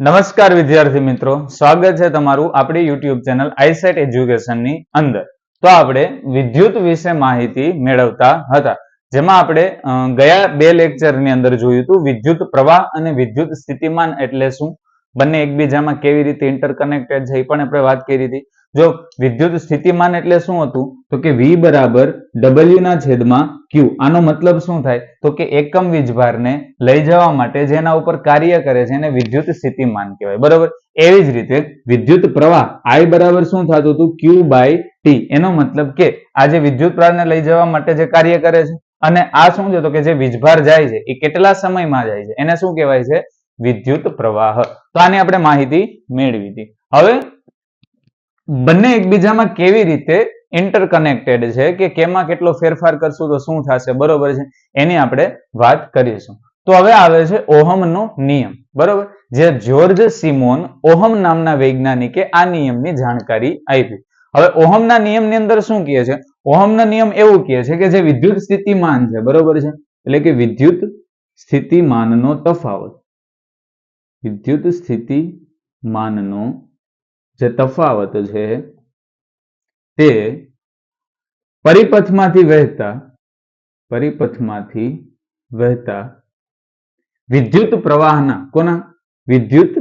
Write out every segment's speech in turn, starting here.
નમસ્કાર વિદ્યાર્થી મિત્રો, સ્વાગત છે તમારું આપણી યુટ્યુબ ચેનલ આઈસેટ એજ્યુકેશનની અંદર. તો આપણે વિદ્યુત વિશે માહિતી મેળવતા હતા, જેમાં આપણે ગયા બે લેક્ચરની અંદર જોયું હતું વિદ્યુત પ્રવાહ અને વિદ્યુત સ્થિતિમાન એટલે શું, બંને એકબીજામાં કેવી રીતે ઇન્ટરકનેક્ટેડ છે એ પણ આપણે વાત કરી હતી. જો વિદ્યુત સ્થિતિમાન એટલે શું હતું તો કે V બરાબર W ના છેદમાં Q. આનો મતલબ શું થાય તો કે એકમ વીજભારને લઈ જવા માટે જેના ઉપર કાર્ય કરે છે એને વિદ્યુત સ્થિતિમાન કહેવાય. બરોબર. એવી જ રીતે વિદ્યુત પ્રવાહ I બરાબર શું થતું હતું Q by T. એનો મતલબ કે આ જે વિદ્યુત પ્રવાહને લઈ જવા માટે જે કાર્ય કરે છે અને આ શું છે તો કે જે વીજભાર જાય છે એ કેટલા સમયમાં જાય છે એને શું કહેવાય છે વિદ્યુત પ્રવાહ. તો આની આપણે માહિતી મેળવી હતી. હવે બંને એકબીજામાં કેવી રીતે ઇન્ટરકનેક્ટેડ છે કે કેમાં કેટલો ફેરફાર કરશું તો શું થશે, બરોબર છે, એની આપણે વાત કરીશું. તો હવે આવે છે ઓહમનો નિયમ. બરોબર. જે જ્યોર્જ સિમોન ઓહમ નામના વૈજ્ઞાનિકે આ નિયમની જાણકારી આપી. હવે ઓહમના નિયમની અંદર શું કહે છે, ઓહમનો નિયમ એવું કહે છે કે જે વિદ્યુત સ્થિતિમાન છે, બરોબર છે, એટલે કે વિદ્યુત સ્થિતિમાનનો તફાવત, વિદ્યુત સ્થિતિમાનનો જે તફાવત છે તે પરિપથમાંથી વહેતા વિદ્યુત પ્રવાહના કોના વિદ્યુત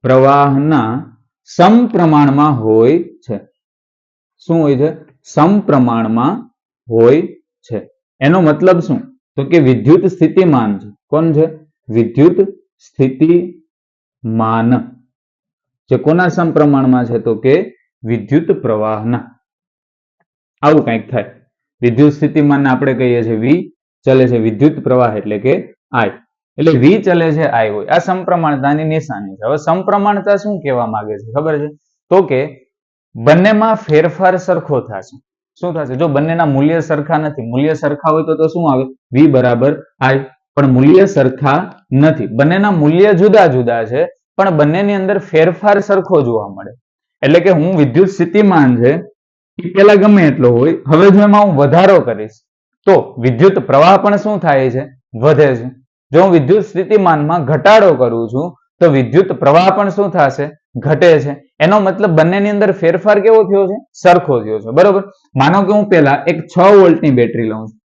પ્રવાહના સમપ્રમાણમાં હોય છે. શું હોય છે? સમપ્રમાણમાં હોય છે. એનો મતલબ શું તો કે વિદ્યુત સ્થિતિમાન છે. કોણ છે? વિદ્યુત સ્થિતિમાન જે કોના સમપ્રમાણમાં છે તો કે વિદ્યુત પ્રવાહના. આવું કંઈક થાય. વિદ્યુત સ્થિતિમાન આપણે કહીએ છીએ V ચલે છે, વિદ્યુત પ્રવાહ એટલે કે I, એટલે V ચલે છે I હોય. આ સમપ્રમાણતાની નિશાની છે. હવે સમપ્રમાણતા શું કહેવા માંગે છે ખબર છે તો કે બંનેમાં ફેરફાર સરખો થશે. શું થશે? જો બંનેના મૂલ્ય સરખા નથી, મૂલ્ય સરખા હોય તો શું આવે V બરાબર I, પણ મૂલ્ય સરખા નથી, બંનેના મૂલ્ય જુદા જુદા છે પણ બંનેની અંદર ફેરફાર સરખો જોવા મળે. એટલે કે હું વિદ્યુત સ્થિતિમાન છે એ પેલા ગમે એટલો હોય, હવે જો એમાં હું વધારો કરીશ તો વિદ્યુત પ્રવાહ પણ શું થાય છે વધે છે. જો હું વિદ્યુત સ્થિતિમાનમાં ઘટાડો કરું છું તો વિદ્યુત પ્રવાહ પણ શું થશે ઘટે છે. એનો મતલબ બંનેની અંદર ફેરફાર કેવો થયો છે સરખો થયો છે. બરોબર. માનો કે હું પેલા એક 6 વોલ્ટની બેટરી લઉં છું,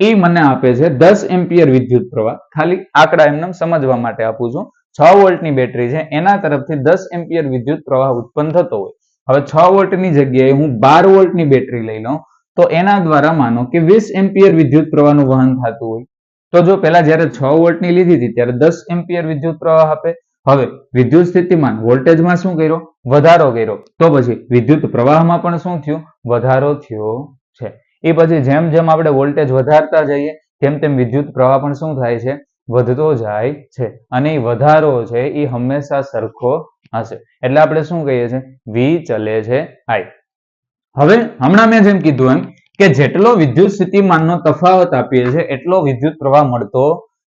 એ મને આપે છે 10 એમ્પિયર વિદ્યુત પ્રવાહ. ખાલી આંકડા એમને સમજવા માટે આપું છું. 6 વોલ્ટની બેટરી છે, એના તરફથી 10 એમ્પિયર વિદ્યુત પ્રવાહ ઉત્પન્ન થતો હોય. હવે 6 વોલ્ટની જગ્યાએ હું 12 વોલ્ટની બેટરી લઈ લઉં તો એના દ્વારા માનો કે 20 એમ્પિયર વિદ્યુત પ્રવાહનું વહન થતું હોય. તો જો પેલા જ્યારે 6 વોલ્ટની લીધી હતી ત્યારે 10 એમ્પિયર વિદ્યુત પ્રવાહ આપે. હવે વિદ્યુત સ્થિતિમાન વોલ્ટેજમાં શું કર્યો? વધારો કર્યો. તો પછી વિદ્યુત પ્રવાહમાં પણ શું થયું? વધારો થયો છે. એ પછી જેમ જેમ આપણે વોલ્ટેજ વધારતા જઈએ તેમ તેમ વિદ્યુત પ્રવાહ પણ શું થાય છે? વધતો જાય છે. અને એ વધારો છે એ હંમેશા સરખો હશે. એટલે આપણે શું કહીએ છીએ? V ચલે છે I. હવે હમણાં મેં જેમ કીધું એમ કે જેટલો વિદ્યુત સ્થિતિમાનનો તફાવત આપીએ છીએ એટલો વિદ્યુત પ્રવાહ મળતો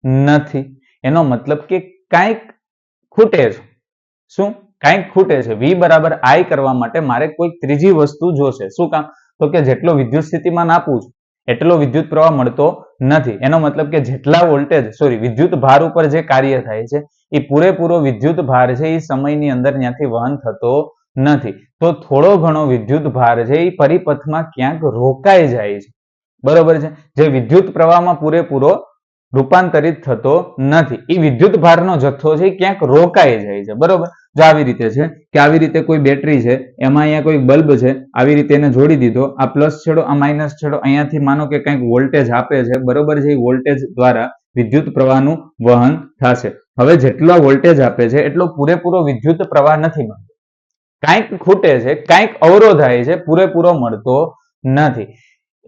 નથી. એનો મતલબ કે કાંઈક ખૂટે છે. શું? કાંઈક ખૂટે છે. V બરાબર I કરવા માટે મારે કોઈ ત્રીજી વસ્તુ જોશે. શું કામ? તો કે જેટલો વિદ્યુત સ્થિતિમાન આપું છું એટલો વિદ્યુત પ્રવાહ મળતો નથી. એનો મતલબ કે જેટલા વોલ્ટેજ વિદ્યુત ભાર ઉપર જે કાર્ય થાય છે એ પૂરેપૂરો વિદ્યુત ભાર છે એ સમયની અંદર ત્યાંથી વહન થતો નથી. તો થોડો ઘણો વિદ્યુત ભાર છે એ પરિપથમાં ક્યાંક રોકાઈ જાય છે. બરોબર છે. જે વિદ્યુત પ્રવાહમાં પૂરેપૂરો રૂપાંતરિત થતો નથી. એ વિદ્યુત ભારનો જથ્થો છે એ ક્યાંક રોકાઈ જાય છે. બરોબર. જો આવી રીતે છે કે આવી રીતે કોઈ બેટરી છે, એમાં અહીંયા કોઈ બલ્બ છે, આવી રીતે એને જોડી દીધો, આ પ્લસ છેડો આ માઇનસ છેડો, અહીંયાથી માનો કે કંઈક વોલ્ટેજ આપે છે, બરોબર છે, એ વોલ્ટેજ દ્વારા વિદ્યુત પ્રવાહનું વહન થશે. હવે જેટલો વોલ્ટેજ આપે છે એટલો પૂરેપૂરો વિદ્યુત પ્રવાહ નથી મળતો. કાંઈક ખૂટે છે, કાંઈક અવરોધાય છે, પૂરેપૂરો મળતો નથી.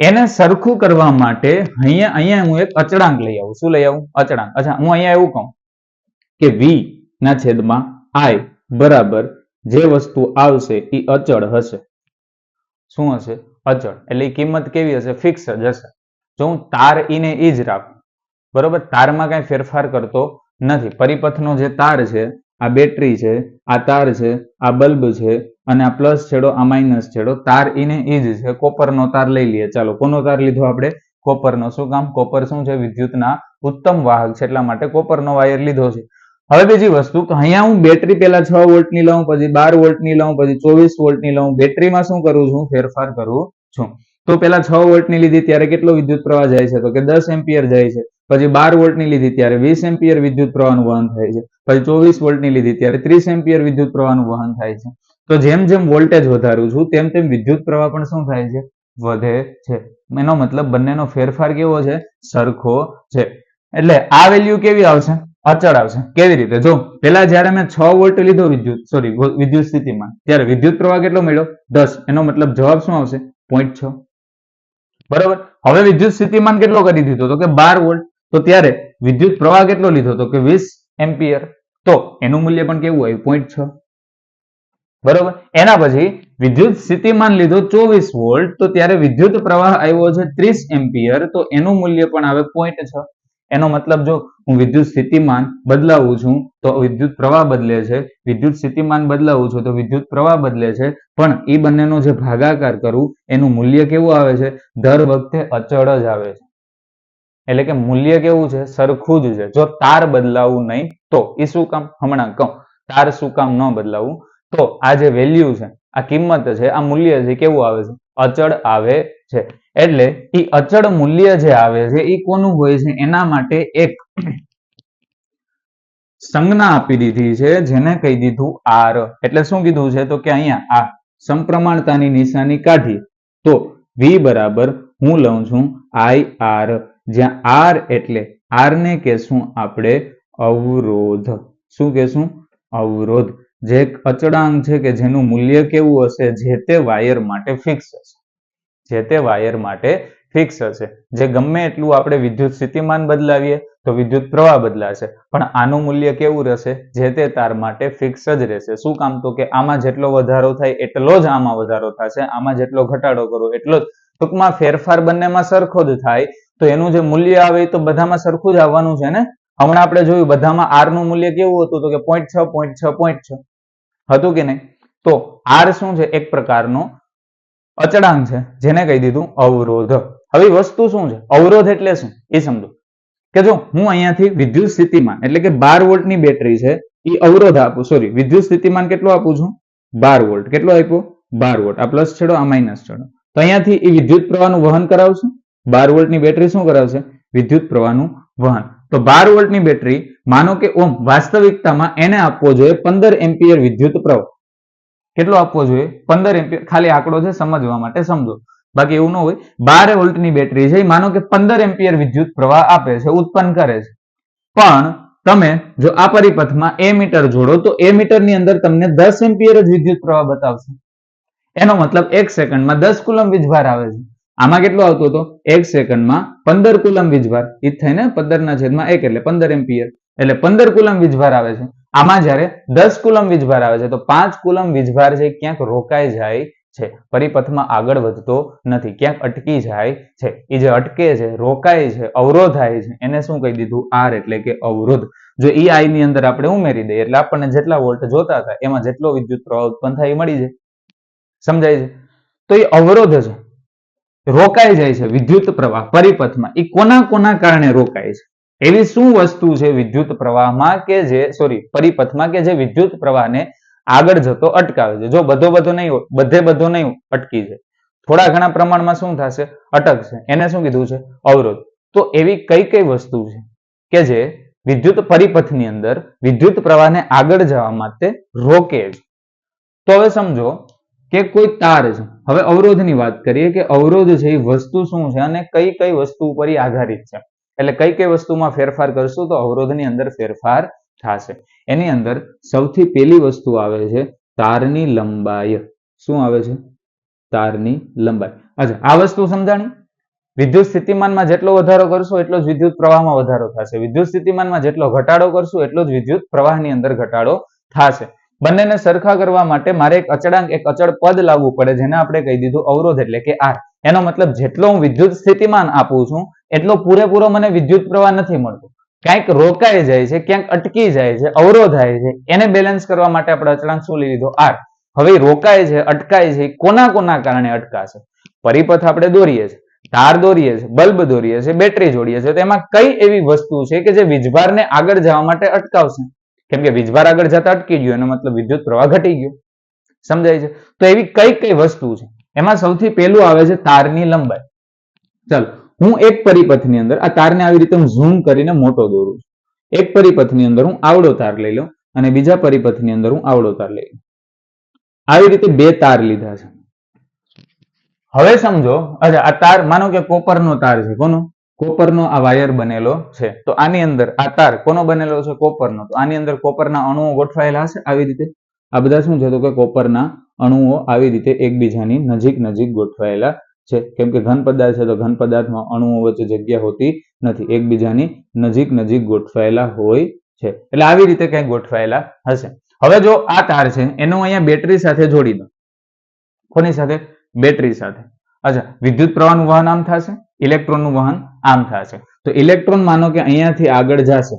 એને સરખું કરવા માટે અહીંયા હું એક અચળાંક લઈ આવું. શું લઈ આવું? અચળાંક. અચ્છા, હું અહીંયા એવું કહું કે V ના છેદમાં I બરાબર જે વસ્તુ આવશે એ અચળ હશે. શું હશે? અચળ. એટલે એ કિંમત કેવી હશે? ફિક્સ જ હશે. જો હું તાર ઈને ઈ જ રાખું, બરોબર, તારમાં કઈ ફેરફાર કરતો નથી. પરિપથનો જે તાર છે, આ બેટરી છે, આ તાર છે, આ બલ્બ છે, અને આ પ્લસ છેડો આ માઇનસ છેડો, તાર ઈને ઈ જ છે. કોપરનો તાર લઈ લઈએ. ચાલો, કોનો તાર લીધો આપણે? કોપરનો. શું કામ? કોપર શું છે? વિદ્યુતના ઉત્તમ વાહક છે, એટલા માટે કોપરનો વાયર લીધો છે. હવે બીજી વસ્તુ કે અહીંયા હું બેટરી પેલા 6 વોલ્ટની લઉં, પછી 12 વોલ્ટની લઉં, પછી 24 વોલ્ટની લઉં. બેટરીમાં શું કરું છું? ફેરફાર કરું છું. તો પેલા 6 વોલ્ટની લીધી ત્યારે કેટલો વિદ્યુત પ્રવાહ જાય છે? તો કે 10 એમ્પિયર જાય છે. પછી 12 વોલ્ટની લીધી ત્યારે 20 એમ્પિયર વિદ્યુત પ્રવાહનું વહન થાય છે. પછી 24 વોલ્ટની લીધી ત્યારે 30 એમ્પિયર વિદ્યુત પ્રવાહનું વહન થાય છે. તો જેમ જેમ વોલ્ટેજ વધારું છું તેમ તેમ વિદ્યુત પ્રવાહ પણ શું થાય છે? વધે છે. એનો મતલબ બંનેનો ફેરફાર કેવો છે? સરખો છે. એટલે આ વેલ્યુ કેવી આવશે? અચળ આવશે. કેવી રીતે? જો પેલા જયારે મેં 6 વોલ્ટ લીધો વિદ્યુત સ્થિતિમાં ત્યારે વિદ્યુત પ્રવાહ કેટલો મળ્યો? 10. એનો મતલબ જવાબ શું આવશે? 0.6. બરોબર. હવે વિદ્યુત સ્થિતિમાન કેટલો કરી દીધો? તો કે 12 વોલ્ટ. તો ત્યારે વિદ્યુત પ્રવાહ કેટલો લીધો? તો કે 20 એમ્પિયર. તો એનું મૂલ્ય પણ કેવું આવ્યું? 0.6. બરોબર. એના પછી વિદ્યુત સ્થિતિમાન લીધો 24 વોલ્ટ. તો ત્યારે વિદ્યુત પ્રવાહ આવ્યો છે 30 એમ્પિયર. તો એનું મૂલ્ય પણ આવે 0.6. એનો મતલબ જો હું વિદ્યુત સ્થિતિમાન બદલાવું છું તો વિદ્યુત પ્રવાહ બદલે છે. વિદ્યુત સ્થિતિમાન બદલાવું છું તો વિદ્યુત પ્રવાહ બદલે છે. પણ એ બંનેનો જે ભાગાકાર કરું એનું મૂલ્ય કેવું આવે છે? દર વખતે અચળ જ આવે છે. એટલે કે મૂલ્ય કેવું છે? સરખું જ છે. જો તાર બદલાવું નહીં તો. એ શું કામ? હમણાં કહું. તાર શું કામ ન બદલાવું? તો આ જે વેલ્યુ છે, આ કિંમત છે, આ મૂલ્ય છે, કેવું આવે છે? અચળ આવે છે. એટલે એ અચળ મૂલ્ય જે આવે છે એ કોનું હોય છે? એના માટે એક સંજ્ઞા આપી દીધી છે જેને કહી દીધું આર. એટલે શું કીધું છે? તો કે અહીંયા આ સમપ્રમાણતાની નિશાની કાઢી તો V બરાબર હું લઉં છું IR, જ્યાં આર એટલે આર ને કહેશું આપણે અવરોધ. શું કહેશું? અવરોધ. જે એક અચળાંક છે કે જેનું મૂલ્ય કેવું હશે? જે તે વાયર માટે ફિક્સ હશે. જે તે વાયર માટે ફિક્સ હશે. જે ગમે એટલું આપણે વિદ્યુત સ્થિતિમાન બદલાવીએ તો વિદ્યુત પ્રવાહ બદલાશે, પણ આનું મૂલ્ય કેવું રહેશે? જે તે તાર માટે ફિક્સ જ રહેશે. શું કામ? તો કે આમાં જેટલો વધારો થાય એટલો જ આમાં વધારો થશે, આમાં જેટલો ઘટાડો કરો એટલો જ. ટૂંકમાં ફેરફાર બંનેમાં સરખો જ થાય. તો એનું જે મૂલ્ય આવે તો બધામાં સરખું જ આવવાનું છે ને. હમણાં આપણે જોયું બધામાં આર નું મૂલ્ય કેવું હતું? તો કે 0.6 હતું કે નહીં? તો આર શું છે? એક પ્રકારનો અચળાંક છે જેને કહી દીધું અવરોધ. હવે વસ્તુ શું છે? અવરોધ એટલે શું એ સમજો. કે જો હું અહીંયાથી વિદ્યુત સ્થિતિમાન એટલે કે 12 વોલ્ટની બેટરી છે એ અવરોધ આપું, સોરી વિદ્યુત સ્થિતિમાન કેટલું આપું છું? 12 વોલ્ટ. કેટલો આપ્યો? 12 વોલ્ટ. આ પ્લસ છેડો, આ માઇનસ છેડો. તો અહીંયાથી એ વિદ્યુત પ્રવાહનું વહન કરાવશે. 12 વોલ્ટની બેટરી શું કરાવશે? વિદ્યુત પ્રવાહનું વહન. તો 12 વોલ્ટની બેટરી માનો કે ઓમ વાસ્તવિકતામાં એને આપવો જોઈએ 15 એમ્પિયર વિદ્યુત પ્રવાહ. કેટલો આપવો જોઈએ? 15 એમ્પિયર. ખાલી આંકડો છે, સમજવા માટે સમજો. બાકી એવું ન હોય. 12 વોલ્ટની બેટરી છે, માનો કે 15 એમ્પિયર વિદ્યુત પ્રવાહ આપે છે, ઉત્પન્ન કરે છે. પણ તમે જો આ પરિપથમાં એ મીટર જોડો તો એ મીટરની અંદર તમને 10 એમ્પિયર જ વિદ્યુત પ્રવાહ બતાવશે. એનો મતલબ 1 સેકન્ડમાં 10 કુલમ વીજભાર આવે છે. આમાં કેટલો આવતો હતો? 1 સેકન્ડમાં 15 કુલમ વીજભાર. એ થાય ને 15/1 એટલે 15 એમ્પિયર. એટલે 15 કુલમ વીજભાર આવે છે. આમાં જ્યારે 10 કુલમ વીજભાર આવે છે તો 5 કુલમ વીજભાર છે ક્યાંક રોકાઈ જાય છે. પરિપથમાં આગળ વધતો નથી, ક્યાંક અટકી જાય છે. એ જે અટકે છે, રોકાય છે, અવરોધાય છે, એને શું કહી દીધું? આર એટલે કે અવરોધ. જો ઈ આઈ ની અંદર આપણે ઉમેરી દઈએ એટલે આપણને જેટલા વોલ્ટ જોતા હતા એમાં જેટલો વિદ્યુત પ્રવાહ ઉત્પન્ન થાય એ મળી જાય. સમજાય છે? તો એ અવરોધ છે, રોકાઈ જાય છે વિદ્યુત પ્રવાહ પરિપથમાં. એ કોના કારણે રોકાય છે? એવી શું વસ્તુ છે વિદ્યુત પ્રવાહમાં કે જે પરિપથમાં કે જે વિદ્યુત પ્રવાહને આગળ જતો અટકાવે છે? જો બધો નહીં હોય, બધો નહીં અટકી જાય, થોડા ઘણા પ્રમાણમાં શું થશે? અટકશે. એને શું કીધું છે? અવરોધ. તો એવી કઈ વસ્તુ છે કે જે વિદ્યુત પરિપથની અંદર વિદ્યુત પ્રવાહને આગળ જવા માટે રોકે છે? તો હવે સમજો કે કોઈ તાર છે. હવે અવરોધની વાત કરીએ કે અવરોધ છે એ વસ્તુ શું છે અને કઈ વસ્તુ ઉપર આધારિત છે. એટલે કઈ વસ્તુમાં ફેરફાર કરશું તો અવરોધની અંદર ફેરફાર થશે. એની અંદર સૌથી પહેલી વસ્તુ આવે છે તારની લંબાઈ. શું આવે છે? તારની લંબાઈ. અચ્છા, આ વસ્તુ સમજાણી? વિદ્યુત સ્થિતિમાનમાં જેટલો વધારો કરશો એટલો જ વિદ્યુત પ્રવાહમાં વધારો થશે. વિદ્યુત સ્થિતિમાનમાં જેટલો ઘટાડો કરશું એટલો જ વિદ્યુત પ્રવાહની અંદર ઘટાડો થશે. બંનેને સરખા કરવા માટે મારે એક અચળાંક, એક અચળ પદ લાવવું પડે જેને આપણે કહી દીધું અવરોધ એટલે કે આર. એનો મતલબ જેટલો હું વિદ્યુત સ્થિતિમાન આપું છું એટલો પૂરેપૂરો મને વિદ્યુત પ્રવાહ નથી મળતો. ક્યાંક રોકાઈ જાય છે, ક્યાંક અટકી જાય છે, અવરોધાય છે. એને બેલેન્સ કરવા માટે આપણે અચળાંક શું લઈ લીધો? આર. હવે રોકાય છે, અટકાય છે, કોના કારણે અટકાશે? પરિપથ આપણે દોરીએ છીએ, તાર દોરીએ છીએ, બલ્બ દોરીએ છીએ, બેટરી જોડીએ છીએ, તો એમાં કઈ એવી વસ્તુ છે કે જે વીજભારને આગળ જવા માટે અટકાવશે? કેમ કે વીજભાર આગળ જતા અટકી ગયો એનો મતલબ વિદ્યુત પ્રવાહ ઘટી ગયો. સમજાય છે? તો એવી કઈ વસ્તુ છે? એમાં સૌથી પહેલું આવે છે તારની લંબાઈ. ચાલો હું એક પરિપથની અંદર આ તારને આવી રીતે હું ઝૂમ કરીને મોટો દોરું છું. એક પરિપથની અંદર હું આવડો તાર લઈ લઉં અને બીજા પરિપથની અંદર હું આવડો તાર લઈ લઉં. આવી રીતે બે તાર લીધા છે. હવે સમજો આ તાર માનો કે કોપરનો તાર છે. કોનો? કોપરનો આ વાયર બનેલો છે. તો આની અંદર આ તાર કોનો બનેલો છે? કોપરનો. તો આની અંદર કોપરના અણુઓ ગોઠવાયેલા હશે આવી રીતે. આ બધા શું છે? તો કે કોપરના અણુઓ આવી રીતે એકબીજાની નજીક નજીક ગોઠવાયેલા છે. કેમ કે ઘન પદાર્થ છે તો ઘન પદાર્થમાં અણુઓ વચ્ચે જગ્યા હોતી નથી, એકબીજાની નજીક નજીક ગોઠવાયેલા હોય છે. એટલે આવી રીતે કંઈક ગોઠવાયેલા હશે. હવે જો આ તાર છે એનું અહીંયા બેટરી સાથે જોડી દો. કોની સાથે? બેટરી સાથે. અચ્છા, વિદ્યુત પ્રવાહનું વહન આમ થશે, ઇલેક્ટ્રોનનું વહન આમ થશે. તો ઇલેક્ટ્રોન માનો કે અહીંયાથી આગળ જશે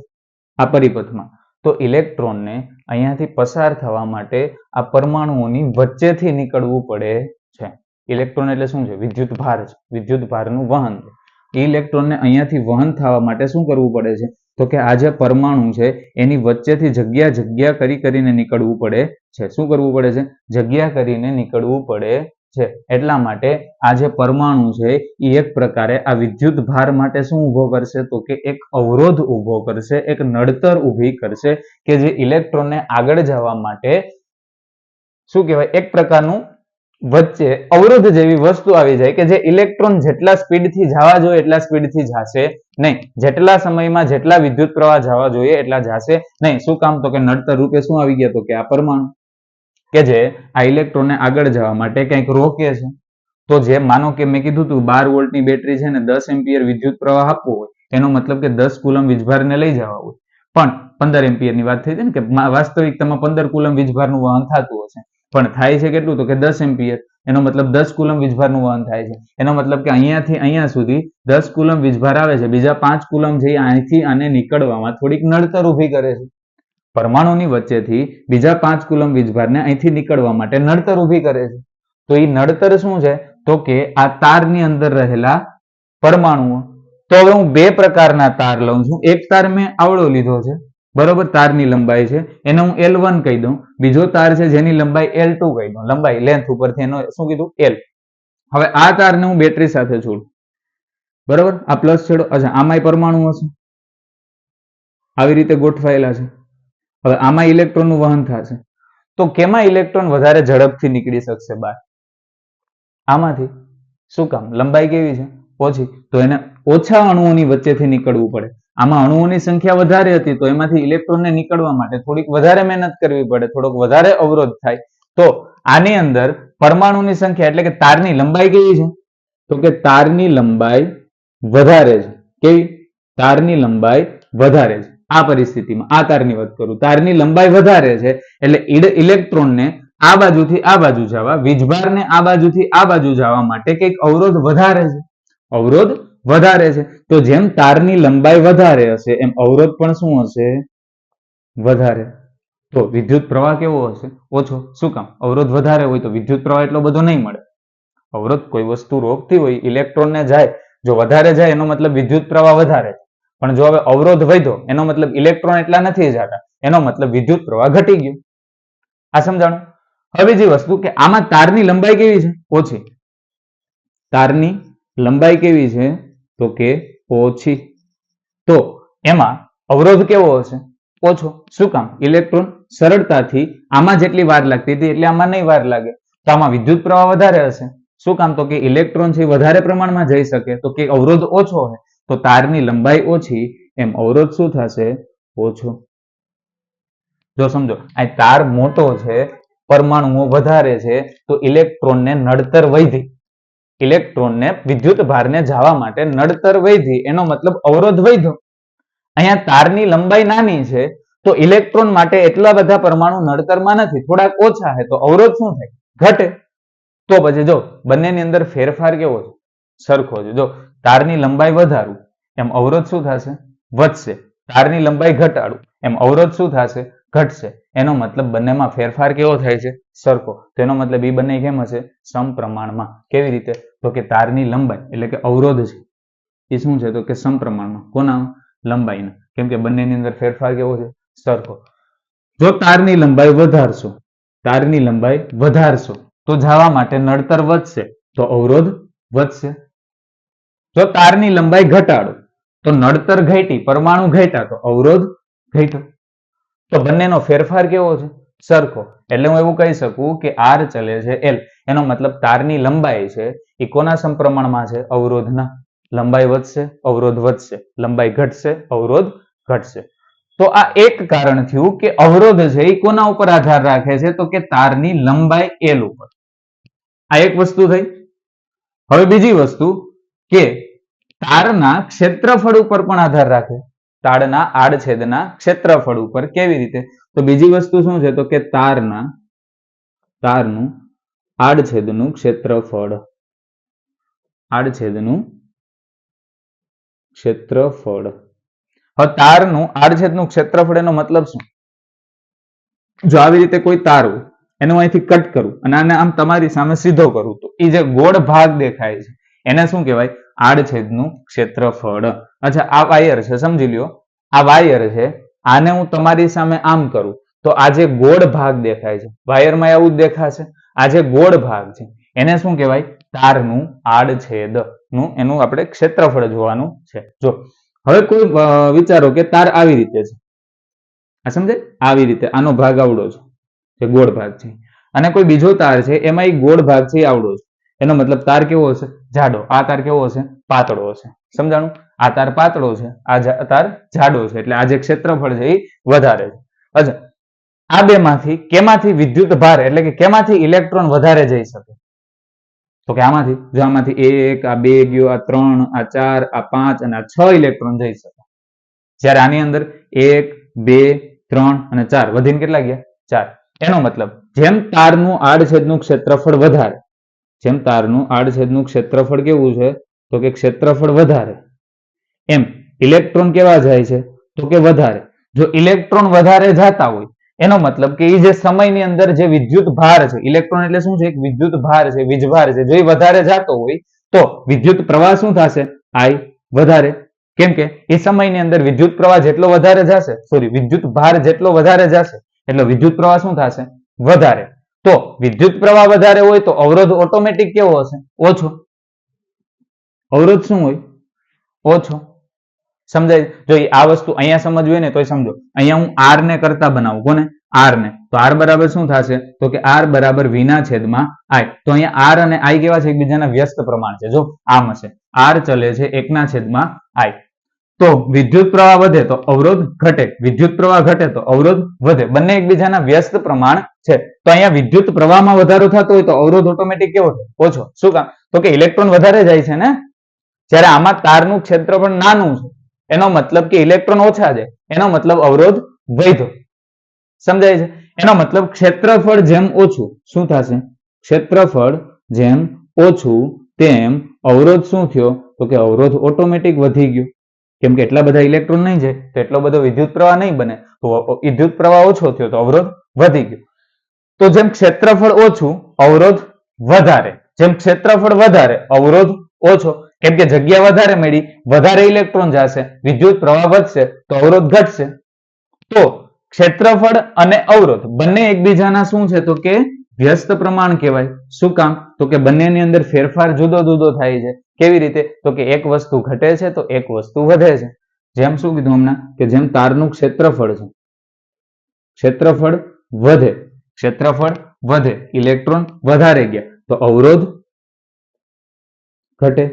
આ પરિપથમાં, તો ઇલેક્ટ્રોનને અહીંયાથી પસાર થવા માટે આ પરમાણુઓની વચ્ચેથી નીકળવું પડે છે. ઇલેક્ટ્રોન એટલે શું છે? વિદ્યુત ભાર છે. વિદ્યુત ભારનું વહન છે. ઇલેક્ટ્રોનને અહીંયાથી વહન થવા માટે શું કરવું પડે છે? તો કે આ જે પરમાણુ છે એની વચ્ચેથી જગ્યા કરીને નીકળવું પડે છે. શું કરવું પડે છે? જગ્યા કરીને નીકળવું પડે છે. એટલા માટે આ જે પરમાણુ છે એ એક પ્રકારે આ વિદ્યુત ભાર માટે શું ઉભો કરશે? તો કે એક અવરોધ ઉભો કરશે, એક નડતર ઊભી કરશે કે જે ઇલેક્ટ્રોનને આગળ જવા માટે શું કહેવાય? એક પ્રકારનું વચ્ચે અવરોધ જેવી વસ્તુ આવી જાય કે જે ઇલેક્ટ્રોન જેટલા સ્પીડથી જવા જોઈએ એટલા સ્પીડથી જશે નહીં, જેટલા સમયમાં જેટલા વિદ્યુત પ્રવાહ જવા જોઈએ એટલા જશે નહીં. શું કામ? તો કે નડતર રૂપે શું આવી ગયા? તો કે આ પરમાણુ કે જે આ ઇલેક્ટ્રોનને આગળ જવા માટે કંઈક રોકે છે. તો જે માનો કે મેં કીધું હતું 12 વોલ્ટની બેટરી છે ને 10 એમ્પિયર વિદ્યુત પ્રવાહ આપવો હોય એનો મતલબ કે 10 કુલમ વીજભારને લઈ જવા હોય, પણ 15 એમ્પિયરની વાત થઈ હતી ને કે વાસ્તવિકતામાં 15 કુલમ વીજભારનું વહન થતું હશે, પણ થાય છે કેટલું? તો કે 10 એમ્પિયર. એનો મતલબ 10 કુલમ વીજભારનું વહન થાય છે. એનો મતલબ કે અહીંયાથી અહીંયા સુધી 10 કુલમ વીજભાર આવે છે. બીજા 5 કુલમ જે અહીંથી આને નીકળવામાં થોડીક નડતર ઊભી કરે છે. પરમાણુની વચ્ચેથી બીજા 5 કુલમ વીજભારને અહીંથી નીકળવા માટે નડતર ઊભી કરે છે. તો એ નડતર શું છે? તો કે આ તારની અંદર રહેલા પરમાણુઓ. તો હવે હું બે પ્રકારના તાર લઉં છું. એક તાર મેં આવડો લીધો છે, બરોબર, તારની લંબાઈ છે, એને હું L1 કહી દઉં. બીજો તાર છે જેની લંબાઈ L2 કહી દઉં. લંબાઈ લેન્થ ઉપરથી એનો શું કીધું? L. હવે આ તારને હું બેટરી સાથે જોડું, બરોબર, આ પ્લસ છેડો. અચ્છા, આમાંય પરમાણુ હશે આવી રીતે ગોઠવાયેલા છે. હવે આમાં ઇલેક્ટ્રોનનું વહન થશે. તો કેમાં ઇલેક્ટ્રોન વધારે ઝડપથી નીકળી શકશે બહાર? આમાંથી. શું કામ? લંબાઈ કેવી છે? ઓછી. તો એને ઓછા અણુઓની વચ્ચેથી નીકળવું પડે. આમાં અણુઓની સંખ્યા વધારે હતી તો એમાંથી ઇલેક્ટ્રોનને નીકળવા માટે થોડીક વધારે મહેનત કરવી પડે, થોડોક વધારે અવરોધ થાય. તો આની અંદર પરમાણુની સંખ્યા એટલે કે તારની લંબાઈ કેવી છે? તો કે તારની લંબાઈ વધારે છે. કેવી? તારની લંબાઈ વધારે છે. આ પરિસ્થિતિમાં આ તારની વાત કરું, તારની લંબાઈ વધારે છે એટલે ઇલેક્ટ્રોનને આ બાજુથી આ બાજુ જવા, વીજભારને આ બાજુથી આ બાજુ જવા માટે કંઈક અવરોધ વધારે છે. અવરોધ વધારે છે. તો જેમ તારની લંબાઈ વધારે હશે એમ અવરોધ પણ શું હશે? વધારે. તો વિદ્યુત પ્રવાહ કેવો હશે? ઓછો. શું કામ? અવરોધ વધારે હોય તો વિદ્યુત પ્રવાહ એટલો બધો નહીં મળે. અવરોધ કોઈ વસ્તુ રોકતી હોય, ઇલેક્ટ્રોનને જાય, જો વધારે જાય એનો મતલબ વિદ્યુત પ્રવાહ વધારે. પણ જો હવે અવરોધ વધ્યો એનો મતલબ ઇલેક્ટ્રોન એટલા નથી જતા, એનો મતલબ વિદ્યુત પ્રવાહ ઘટી ગયો. આ સમજાણું? હવે બીજી વસ્તુ કે આમાં તારની લંબાઈ કેવી છે? ઓછી. તારની લંબાઈ કેવી છે? તો કે ઓછી. તો એમાં અવરોધ કેવો હશે? ઓછો. શું કામ? ઇલેક્ટ્રોન સરળતાથી આમાં જેટલી વાર લાગતી હતી એટલે આમાં નહીં વાર લાગે. તો આમાં વિદ્યુત પ્રવાહ વધારે હશે. શું કામ? તો કે ઇલેક્ટ્રોન છે વધારે પ્રમાણમાં જઈ શકે, તો કે અવરોધ ઓછો હોય. તો તારની લંબાઈ ઓછી એમ અવરોધ શું થશે? ઓછો. જો સમજો આ તાર મોટો છે, પરમાણુઓ વધારે છે, તો ઇલેક્ટ્રોનને નડતર વધી. ઇલેક્ટ્રોનને વિદ્યુત ભારને જવા માટે નડતર વધી, એનો મતલબ અવરોધ વધ્યો. અહીંયા તારની લંબાઈ નાની છે તો ઇલેક્ટ્રોન માટે એટલા બધા પરમાણુ નડતરમાં નથી, થોડાક ઓછા છે, તો અવરોધ શું થાય? ઘટે. તો પછી જો બંનેની અંદર ફેરફાર કેવો છે? સરખો છે. જો તારની લંબાઈ વધારું એમ અવરોધ શું થશે? વધશે. તારની લંબાઈ ઘટાડું એમ અવરોધ શું થશે? ઘટશે. એનો મતલબ બંનેમાં ફેરફાર કેવો થાય છે? સરખો. તો એનો મતલબ એ બંને કેમ હશે? સમપ્રમાણમાં. કેવી રીતે? તો કે તારની લંબાઈ એટલે કે અવરોધ છે એ શું છે? તો કે સમપ્રમાણમાં. કોના? લંબાઈના. કેમ કે બંનેની અંદર ફેરફાર કેવો છે? સરખો. જો તારની લંબાઈ વધારશો તો જવા માટે નડતર વધશે તો અવરોધ વધશે. જો તારની લંબાઈ ઘટાડો તો નડતર ઘટી, પરમાણુ ઘટ્યા તો અવરોધ ઘટ્યો. તો બંનેનો ફેરફાર કેવો છે? સરખો. એટલે હું એવું કહી શકું કે આર ચલે છે એલ. એનો મતલબ તારની લંબાઈ છે એ કોના સમપ્રમાણમાં છે? અવરોધના. લંબાઈ વધશે, અવરોધ વધશે. લંબાઈ ઘટશે, અવરોધ ઘટશે. તો આ એક કારણ થયું કે અવરોધ છે એ કોના ઉપર આધાર રાખે છે? તો કે તારની લંબાઈ એલ ઉપર. આ એક વસ્તુ થઈ. હવે બીજી વસ્તુ કે તારના ક્ષેત્રફળ ઉપર પણ આધાર રાખે. તારના આડછેદના ક્ષેત્રફળ ઉપર. કેવી રીતે? તો બીજી વસ્તુ શું છે? તો કે તારનું આડછેદનું ક્ષેત્રફળ. હવે તારનું આડછેદનું ક્ષેત્રફળ એનો મતલબ શું? જો આવી રીતે કોઈ તાર હોય એનો અહીંથી કટ કરું અને આને આમ તમારી સામે સીધો કરું તો એ જે ગોળ ભાગ દેખાય છે એને શું કહેવાય? આડછેદનું ક્ષેત્રફળ. અચ્છા, આ વાયર છે, સમજી લ્યો. આ વાયર છે, આને હું તમારી સામે આમ કરું તો આ જે ગોળ ભાગ દેખાય છે, વાયરમાં આવું જ દેખાશે. આ જે ગોળ ભાગ છે એને શું કહેવાય? તારનું આડછેદનું એનું આપણે ક્ષેત્રફળ જોવાનું છે. જો હવે કોઈ વિચારો કે તાર આવી રીતે છે, આ સમજે? આવી રીતે આનો ભાગ આવડો છે, જે ગોળ ભાગ છે, અને કોઈ બીજો તાર છે એમાં એ ગોળ ભાગ છે એ આવડો છે. એનો મતલબ તાર કેવો હશે? જાડો. આ તાર કેવો હશે? પાતળો હશે. સમજાણું? આ તાર પાતળો છે, આ તાર જાડો છે, એટલે આ જે ક્ષેત્રફળ છે એ વધારે છે. અચ્છા, આ બે માંથી કેમાંથી વિદ્યુત ભાર એટલે કે કેમાંથી ઇલેક્ટ્રોન વધારે જઈ શકે? તો કે આમાંથી. જો આમાંથી 1, આ 2 ગયો, આ 3, આ 4, આ 5 અને આ 6 ઇલેક્ટ્રોન જઈ શકે. જ્યારે આની અંદર 1, 2, 3 અને 4 વધીને કેટલા ગયા? 4. એનો મતલબ જેમ તારનું આડછેદનું ક્ષેત્રફળ વધારે, જેમ તારનું આડછેદનું ક્ષેત્રફળ કેવું છે? તો કે ક્ષેત્રફળ વધારે, એમ ઇલેક્ટ્રોન કેવા જાય છે? તો કે વધારે. જો ઇલેક્ટ્રોન વધારે જતા હોય એનો મતલબ કે એ જે સમયની અંદર જે વિદ્યુત ભાર છે, ઇલેક્ટ્રોન એટલે શું છે? એક વિદ્યુત ભાર છે, વીજભાર છે. જો એ વધારે જતો હોય તો વિદ્યુત પ્રવાહ શું થશે? I વધારે. કેમ કે એ સમયની અંદર વિદ્યુત પ્રવાહ જેટલો વધારે જશે, વિદ્યુત ભાર જેટલો વધારે જશે એટલે વિદ્યુત પ્રવાહ શું થશે? વધારે. તો વિદ્યુત પ્રવાહ વધારે હોય તો અવરોધ ઓટોમેટિક કેવો હશે? ઓછો. અવરોધ શું હોય? ઓછો. સમજાય? જો આ વસ્તુ અહીંયા સમજવી હોય ને તો સમજો. અહીંયા હું આર ને કરતા બનાવું. કોને? આર ને. તો આર બરાબર શું થશે? તો કે આર બરાબર v ના છેદમાં i. તો અહીંયા આર અને i કેવા છે? એકબીજાના વ્યસ્ત પ્રમાણ છે. જો આમ હશે, આર ચલે છે 1 ના છેદમાં i. તો વિદ્યુત પ્રવાહ વધે તો અવરોધ ઘટે, વિદ્યુત પ્રવાહ ઘટે તો અવરોધ વધે. બંને એકબીજાના વ્યસ્ત પ્રમાણ છે. તો અહીંયા વિદ્યુત પ્રવાહમાં વધારો થતો હોય તો અવરોધ ઓટોમેટિક કેવો થાય? ઓછો. શું કામ? તો કે ઇલેક્ટ્રોન વધારે જાય છે ને. જ્યારે આમાં તારનું ક્ષેત્રફળ નાનું છે એનો મતલબ કે ઇલેક્ટ્રોન ઓછા જાય, એનો મતલબ અવરોધ વધ્યો. સમજાય છે? એનો મતલબ ક્ષેત્રફળ જેમ ઓછું શું થશે? ક્ષેત્રફળ જેમ ઓછું તેમ અવરોધ શું થયો? તો કે અવરોધ ઓટોમેટિક વધી ગયો. કેમ કે એટલા બધા ઇલેક્ટ્રોન નહીં જાય તો એટલો બધો વિદ્યુત પ્રવાહ નહીં બને, તો વિદ્યુત પ્રવાહ ઓછો થયો તો અવરોધ વધી ગયો. તો જેમ ક્ષેત્રફળ ઓછું અવરોધ વધારે, જેમ ક્ષેત્રફળ વધારે અવરોધ ઓછો. કેમ કે જગ્યા વધારે મળી, વધારે ઇલેક્ટ્રોન જશે, વિદ્યુત પ્રવાહ વધશે તો અવરોધ ઘટશે. તો ક્ષેત્રફળ અને અવરોધ બંને એકબીજાના શું છે? તો કે વ્યસ્ત પ્રમાણ કહેવાય. શું કામ? તો કે બંનેની અંદર ફેરફાર જુદો જુદો થાય છે. કેવી રીતે? તો કે એક વસ્તુ ઘટે છે તો એક વસ્તુ વધે છે. જેમ શું કીધું હમણાં કે જેમ તારનું ક્ષેત્રફળ છે, ક્ષેત્રફળ વધે, ઇલેક્ટ્રોન વધારે ગયા તો અવરોધ ઘટે.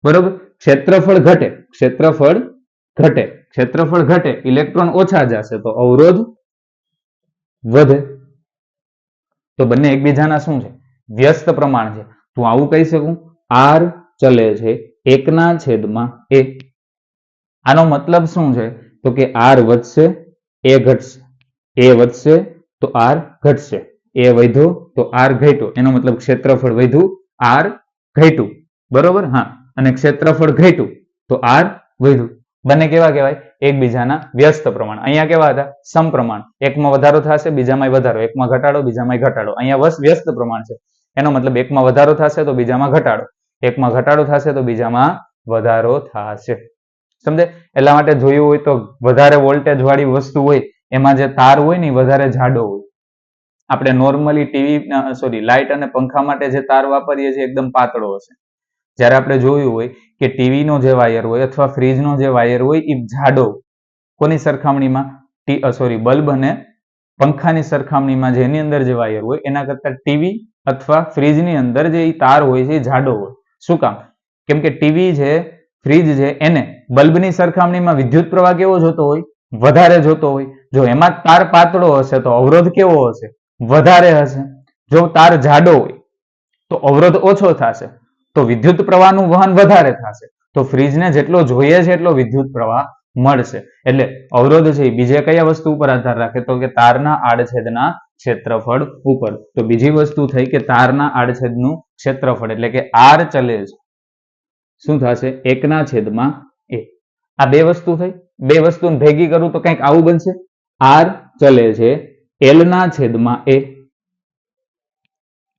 બરોબર? ક્ષેત્રફળ ઘટે, ઇલેક્ટ્રોન ઓછા જશે તો અવરોધ વધે. તો બંને એકબીજાના શું છે? વ્યસ્ત પ્રમાણ છે. હું આવું કહી શકું, આર ચલે છે 1 ના છેદમાં a. આનો મતલબ શું છે? તો કે આર વધશે, એ ઘટશે. એ વધશે તો આર ઘટશે, એ વધ્યો તો આર ઘટ્યો. એનો મતલબ ક્ષેત્રફળ વધ્યું, આર ઘટ્યું. બરોબર? હા. અને ક્ષેત્રફળ ઘટ્યું તો આર વધ્યું. બંને કેવા કહેવાય? એકબીજાના વ્યસ્ત પ્રમાણ. અહીંયા કેવા હતા? સમપ્રમાણ. એકમાં વધારો થશે, બીજામાં વધારો, એકમાં ઘટાડો, બીજામાં ઘટાડો. અહીંયા વ્યસ્ત પ્રમાણ છે. એનો મતલબ એકમાં વધારો થશે તો બીજામાં ઘટાડો, એકમાં ઘટાડો થશે તો બીજામાં વધારો થશે. સમજે? એટલા માટે જોયું હોય તો વધારે વોલ્ટેજ વાળી વસ્તુ હોય એમાં જે તાર હોય ને એ વધારે જાડો હોય. આપણે નોર્મલી ટીવી લાઇટ અને પંખા માટે જે તાર વાપરીએ છીએ એકદમ પાતળો હશે. જ્યારે આપણે જોયું હોય કે ટીવીનો જે વાયર હોય અથવા ફ્રીજનો જે વાયર હોય એ જાડો, કોની સરખામણીમાં બલ્બ અને પંખાની સરખામણીમાં જેની અંદર જે વાયર હોય એના કરતા ટીવી અથવા ફ્રીજની અંદર જે તાર હોય છે એ જાડો હોય. શું કામ? કેમ કે ટીવી છે, ફ્રીજ છે, એને બલ્બની સરખામણીમાં વિદ્યુત પ્રવાહ કેવો જોતો હોય? વધારે જોતો હોય. જો એમાં તાર પાતળો હશે તો અવરોધ કેવો હશે? વધારે હશે. જો તાર જાડો હોય તો અવરોધ ઓછો થશે, તો વિદ્યુત પ્રવાહનું વહન વધારે થશે. તો ફ્રીજને જેટલો જોઈએ છે એટલો વિદ્યુત પ્રવાહ મળશે. એટલે અવરોધ છે એ બીજે કયા વસ્તુ ઉપર આધાર રાખે? તો કે તારના આડછેદના ક્ષેત્રફળ ઉપર. તો બીજી વસ્તુ થઈ કે તારના આડછેદનું ક્ષેત્રફળ એટલે કે આર ચલે છે શું થશે? 1/a. આ બે વસ્તુ થઈ. બે વસ્તુને ભેગી કરું તો કંઈક આવું બનશે. આર ચલે છે L/a.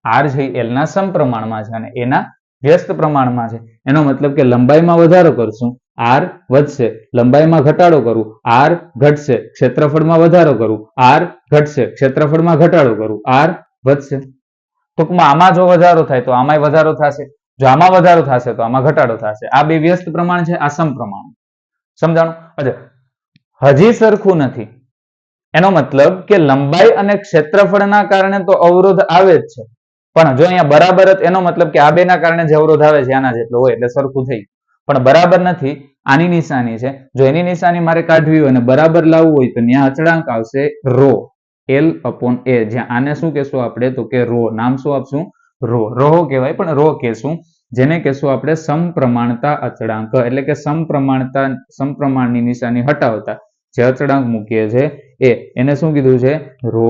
આર છે એલ ના સમપ્રમાણમાં છે અને એના વ્યસ્ત પ્રમાણમાં છે. એનો મતલબ કે લંબાઈમાં વધારો કરશું, આર વધશે. લંબાઈમાં ઘટાડો કરું, આર ઘટશે. ક્ષેત્રફળમાં વધારો કરું, આર ઘટશે. ક્ષેત્રફળમાં ઘટાડો કરું, આર વધશે. ટૂંકમાં આમાં જો વધારો થાય તો આમાંય વધારો થશે. જો આમાં વધારો થશે તો આમાં ઘટાડો થશે. આ બે વ્યસ્ત પ્રમાણ છે, આ સમપ્રમાણ. સમજાણું? હજી સરખું નથી. એનો મતલબ કે લંબાઈ અને ક્ષેત્રફળના કારણે તો અવરોધ આવે જ છે, પણ જો અહીંયા બરાબર જ, એનો મતલબ કે આ બેના કારણે જે અવરોધ આવે છે આના જેટલો હોય એટલે સરખું થઈ. પણ બરાબર નથી. આની નિશાની છે. જો એની નિશાની મારે કાઢવી હોય અને બરાબર લાવવું હોય તો ત્યાં અચળાંક આવશે રો, L/a. જ્યાં આને શું કહેશું આપણે? તો કે રો. નામ શું આપશું? રો. રો કહેવાય પણ રો કહેશું. જેને કહેશું આપણે સમપ્રમાણતા અચળાંક. એટલે કે સમપ્રમાણની નિશાની હટાવતા જે અચળાંક મૂકીએ છે એને શું કીધું છે? રો.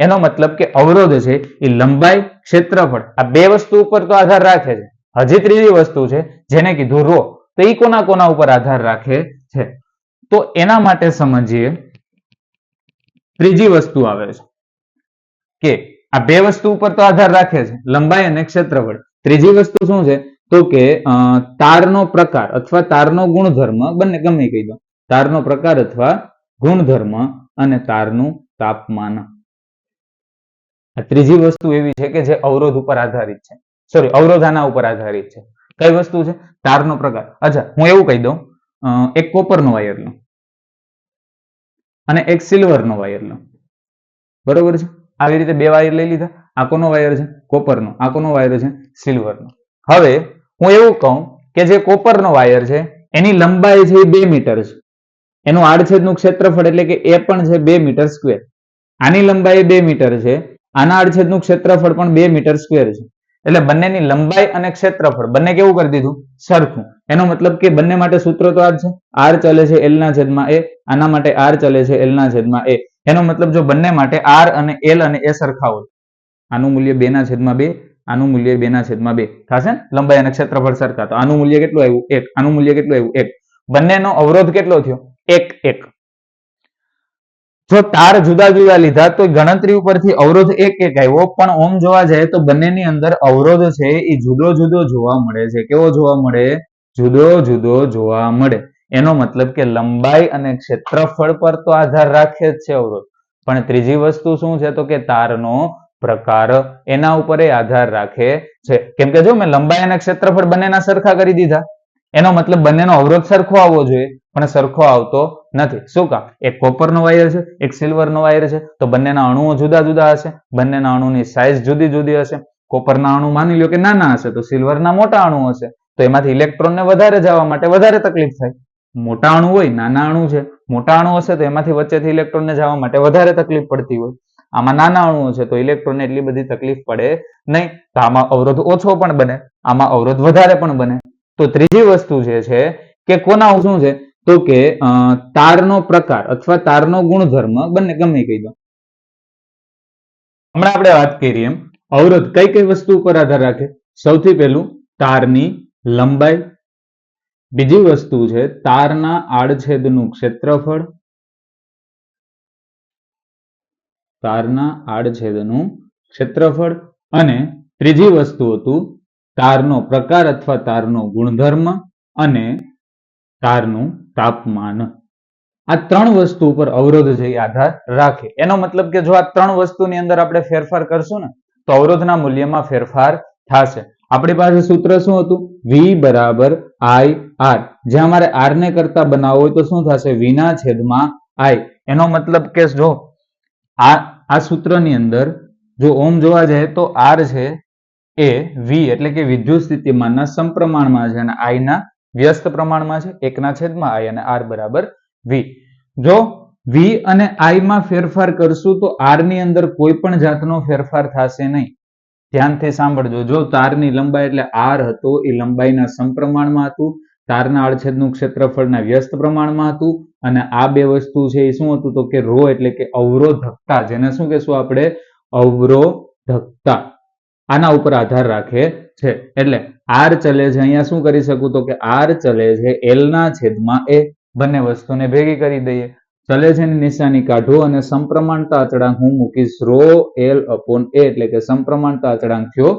એનો મતલબ કે અવરોધ છે એ લંબાઈ, ક્ષેત્રફળ આ બે વસ્તુ ઉપર તો આધાર રાખે છે. હજી ત્રીજી વસ્તુ છે જેને કીધું રો. તો એ કોના કોના ઉપર આધાર રાખે છે? તો એના માટે સમજીએ. ત્રીજી વસ્તુ આવે છે કે આ બે વસ્તુ ઉપર તો આધાર રાખે છે, લંબાઈ અને ક્ષેત્રફળ. ત્રીજી વસ્તુ શું છે? તો કે તારનો પ્રકાર અથવા તારનો ગુણધર્મ, બંને ગમે કહી દો. તારનો પ્રકાર અથવા ગુણધર્મ અને તારનું તાપમાન. આ ત્રીજી વસ્તુ એવી છે કે જે અવરોધ ઉપર આધારિત છે. અવરોધ આના ઉપર આધારિત છે. કઈ વસ્તુ છે? તારનો પ્રકાર. અચ્છા, હું એવું કહી દઉં, એક કોપરનો વાયર લો અને એક સિલ્વરનો વાયર લો. બરોબર છે? આવી રીતે બે વાયર લઈ લીધા. આ કોનો વાયર છે? કોપરનો. આ કોનો વાયર છે? સિલ્વરનો. હવે હું એવું કહું કે જે કોપરનો વાયર છે એની લંબાઈ છે 2 મીટર છે. એનું આડછેદનું ક્ષેત્રફળ એટલે કે એ પણ છે 2 મીટર સ્ક્વેર. આની લંબાઈ 2 મીટર છે, આના આડછેદનું ક્ષેત્રફળ પણ 2 મીટર સ્ક્વેર છે. એટલે બંનેની લંબાઈ અને ક્ષેત્રફળ બંને કેવું કરી દીધું? સરખું. એનો મતલબ કે બંને માટે સૂત્ર તો આ જ છે. આર ચલે છે L/a. આના માટે આર ચલે છે L/a. એનો મતલબ જો બંને માટે આર અને એલ અને એ સરખા હોય, આનું મૂલ્ય 2/2, આનું મૂલ્ય 2/2 થશે ને? લંબાઈ અને ક્ષેત્રફળ સરખા. તો આનું મૂલ્ય કેટલું આવ્યું? 1. આનું મૂલ્ય કેટલું આવ્યું? 1. બંનેનો અવરોધ કેટલો થયો? 1. જો તાર જુદા જુદા લીધા તો ગણતરી ઉપરથી અવરોધ 1 આવ્યો, પણ ઓમ જોવા જાય તો બંનેની અંદર અવરોધ છે એ જુદો જુદો જોવા મળે છે. કેવો જોવા મળે? જુદો જુદો જોવા મળે. એનો મતલબ કે લંબાઈ અને ક્ષેત્રફળ પર તો આધાર રાખે જ છે અવરોધ, પણ ત્રીજી વસ્તુ શું છે? તો કે તારનો પ્રકાર, એના ઉપર આધાર રાખે છે. કેમ કે જો મેં લંબાઈ અને ક્ષેત્રફળ બંનેના સરખા કરી દીધા, એનો મતલબ બંનેનો અવરોધ સરખો આવવો જોઈએ, પણ સરખો આવતો નથી. શું કામ? એક કોપરનો વાયર છે, એક સિલ્વરનો વાયર છે, તો બંનેના અણુઓ જુદા જુદા હશે, બંનેના અણુની સાઈઝ જુદી જુદી હશે. કોપરના અણુ માની લો કે નાના હશે તો સિલ્વરના મોટા અણુ હશે, તો એમાંથી ઇલેક્ટ્રોનને વધારે જવા માટે વધારે તકલીફ થાય. મોટા અણુ હોય, નાના અણુ છે, મોટા અણુ હશે તો એમાંથી વચ્ચેથી ઇલેક્ટ્રોનને જવા માટે વધારે તકલીફ પડતી હોય. આમાં નાના અણુ છે તો ઇલેક્ટ્રોનને એટલી બધી તકલીફ પડે નહીં, તો આમાં અવરોધ ઓછો પણ બને, આમાં અવરોધ વધારે પણ બને. તો ત્રીજી વસ્તુ જે છે કે કોના શું છે? તો કે તારનો પ્રકાર અથવા તારનો ગુણધર્મ, બંને ગમે કહી દો. હમણાં આપણે વાત કરી એમ અવરોધ કઈ કઈ વસ્તુ ઉપર આધાર રાખે? સૌથી પહેલું તારની લંબાઈ, બીજી વસ્તુ છે તારના આડછેદનું ક્ષેત્રફળ, તારના આડછેદનું ક્ષેત્રફળ, અને ત્રીજી વસ્તુ હતું તારનો પ્રકાર અથવા તારનો ગુણધર્મ અને તારનું તાપમાન. આ ત્રણ વસ્તુ ઉપર અવરોધ છે એ આધાર રાખે. એનો મતલબ કે જો આ ત્રણ વસ્તુની અંદર આપણે ફેરફાર કરશું ને તો અવરોધના મૂલ્યમાં ફેરફાર થશે. આપણી પાસે સૂત્ર શું હતું? V બરાબર I R. જ્યાં અમારે R ને કરતા બનાવવો હોય તો શું થશે? V ના છેદમાં I. એનો મતલબ કે જો આ સૂત્રની અંદર જો ઓમ જોવા જાય તો R છે એ V એટલે કે વિદ્યુત સ્થિતિમાનના સમપ્રમાણમાં છે અને I ના વ્યસ્ત પ્રમાણમાં છે. 1/I અને R બરાબર V. જો V અને I માં ફેરફાર કરશું તો R ની અંદર કોઈ પણ જાતનો ફેરફાર થશે નહીં. ધ્યાનથી સાંભળજો. જો તારની લંબાઈ એટલે R હતો એ લંબાઈના સમપ્રમાણમાં હતું. તારના આડછેદનું ક્ષેત્રફળના વ્યસ્ત પ્રમાણમાં હતું અને આ બે વસ્તુ છે એ શું હતું? તો કે રો એટલે કે અવરોધકતા. જેને શું કહેશું આપણે? અવરોધકતા. આના ઉપર આધાર રાખે છે. એટલે R ચલે છે અહીંયા શું કરી શકું? તો કે R ચલે છે L ના છેદમાં A. બંને વસ્તુને ભેગી કરી દઈએ. ચલે છે ની નિશાની કાઢો અને સમપ્રમાણતા અચળાંક હું મૂકીશ રો L upon A એટલે કે સમપ્રમાણતા અચળાંક થયો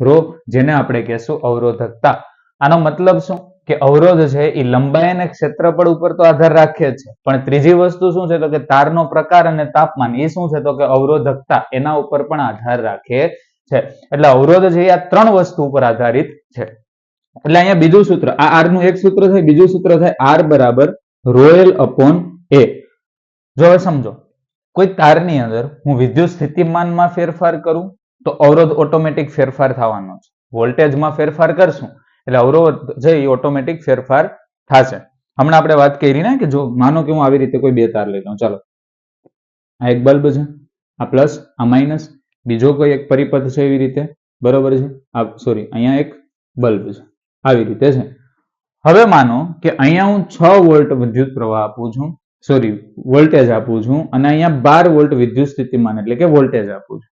રો, જેને આપણે કહેશું અવરોધકતા. આનો મતલબ શું? કે અવરોધ છે એ લંબાઈ અને ક્ષેત્રફળ ઉપર તો આધાર રાખે જ છે, પણ ત્રીજી વસ્તુ શું છે? તો કે તારનો પ્રકાર અને તાપમાન. એ શું છે? તો કે અવરોધકતા. એના ઉપર પણ આધાર રાખે છે. એટલે અવરોધ છે એ આ ત્રણ વસ્તુ ઉપર આધારિત છે. એટલે અહીંયા બીજું સૂત્ર, આ R નું એક સૂત્ર થાય, બીજું સૂત્ર થાય R બરાબર રો L upon A. જો હવે સમજો, કોઈ તારની અંદર હું વિદ્યુત સ્થિતિમાનમાં ફેરફાર કરું તો અવરોધ ઓટોમેટિક ફેરફાર થવાનો છે. વોલ્ટેજમાં ફેરફાર કરશું એટલે અવરોધ છે એ ઓટોમેટિક ફેરફાર થશે. હમણાં આપણે વાત કરી ને કે જો માનો કે હું આવી રીતે કોઈ બે તાર લઈ લઉં. ચાલો, આ એક બલ્બ છે, આ પ્લસ આ માઇનસ, બીજો કોઈ એક પરિપથ છે એવી રીતે, બરોબર છે. આ સોરી, અહીંયા એક બલ્બ છે, આવી રીતે છે. હવે માનો કે અહીંયા હું 6 વોલ્ટ વિદ્યુત પ્રવાહ આપું છું, સોરી વોલ્ટેજ આપું છું અને અહીંયા 12 વોલ્ટ વિદ્યુત સ્થિતિમાન એટલે કે વોલ્ટેજ આપું છું.